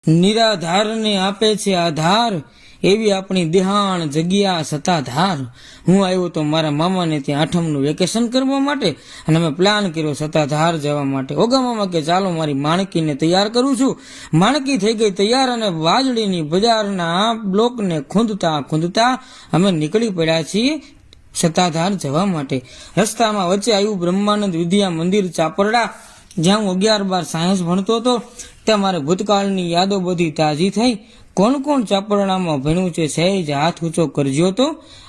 નિરાધારને આપે છે આધાર, એવી આપણી દેહાણ જગ્યા સત્તાધાર. હું આવ્યો તો મારા મામાને ત્યાં આઠમનું વેકેશન કરવા માટે, અને અમે પ્લાન કર્યો સત્તાધાર જવા માટે. ઓગા મામા કે ચાલો મારી માણકીને તૈયાર કરું છું. માણકી થઈ ગઈ તૈયાર, અને વાજળીની બજારના બ્લોકને ખૂંદતા અમે નીકળી પડ્યા છીએ સત્તાધાર જવા માટે. રસ્તામાં વચ્ચે આવ્યું બ્રહ્માનંદ વિદ્યા મંદિર ચાપરડા, જ્યાં હું 11-12 સાયન્સ ભણતો હતો. ત્યાં મારે ભૂતકાળની યાદો બધી તાજી થઈ. કોણ કોણ ચાપરડામાં ભણ્યું છે સહેજ હાથ ઊંચો કરજો તો.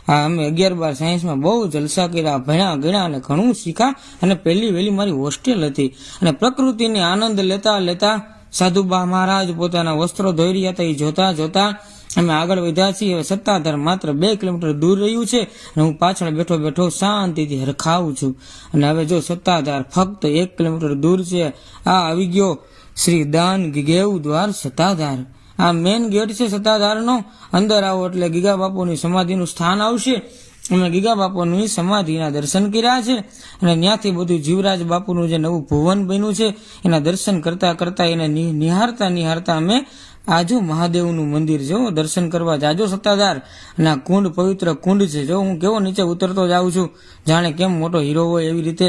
અમે 11-12 સાયન્સમાં બહુ જલસા કર્યા, ભણ્યા ગણ્યા અને ઘણું શીખ્યા. અને પહેલી વહેલી મારી હોસ્ટેલ હતી. અને પ્રકૃતિને આનંદ લેતા સાધુબા મહારાજ પોતાના વસ્ત્રો ધોઈ રહ્યા હતા. એ જોતા અમે આગળ વધ્યા છીએ. હવે સત્તાધાર માત્ર 2 કિલોમીટર દૂર રહ્યું છે, અને હું પાછળ બેઠો શાંતિથી હરખાવું છું. અને હવે જો સત્તાધાર ફક્ત 1 કિલોમીટર દૂર છે. આ આવી ગયો શ્રી દાન ગીગેવ દ્વાર સત્તાધાર. આ મેન ગેટ છે સત્તાધારનો. અંદર આવો એટલે ગીગા બાપુની સમાધિનું સ્થાન આવશે. અમે ગીગા બાપુની સમાધિના દર્શન કર્યા છે, અને ત્યાંથી બધું જીવરાજ બાપુનું જે નવું ભુવન બન્યું છે એના દર્શન કરતા એને નિહાળતા અમે આજુ મહાદેવનું મંદિર જો દર્શન કરવા જાજો સત્તાધાર. અને આ કુંડ પવિત્ર કુંડ છે. જો હું કેવો નીચે ઉતરતો જાઉં છું, જાણે કેમ મોટો હીરો હોય એવી રીતે.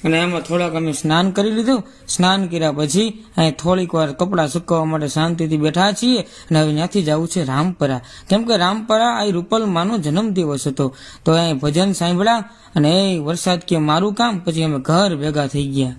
અને એમાં થોડાક અમે સ્નાન કરી લીધું. સ્નાન કર્યા પછી અહીં થોડીક વાર કપડાં સુકવવા માટે શાંતિથી બેઠા છીએ. અને હવે ત્યાંથી જવું છે રામપરા, કેમ કે રામપરા આ રૂપલમાનો જન્મદિવસ હતો. તો અહીં ભજન સાંભળ્યા, અને એ વરસાદ કે મારું કામ, પછી અમે ઘર ભેગા થઈ ગયા.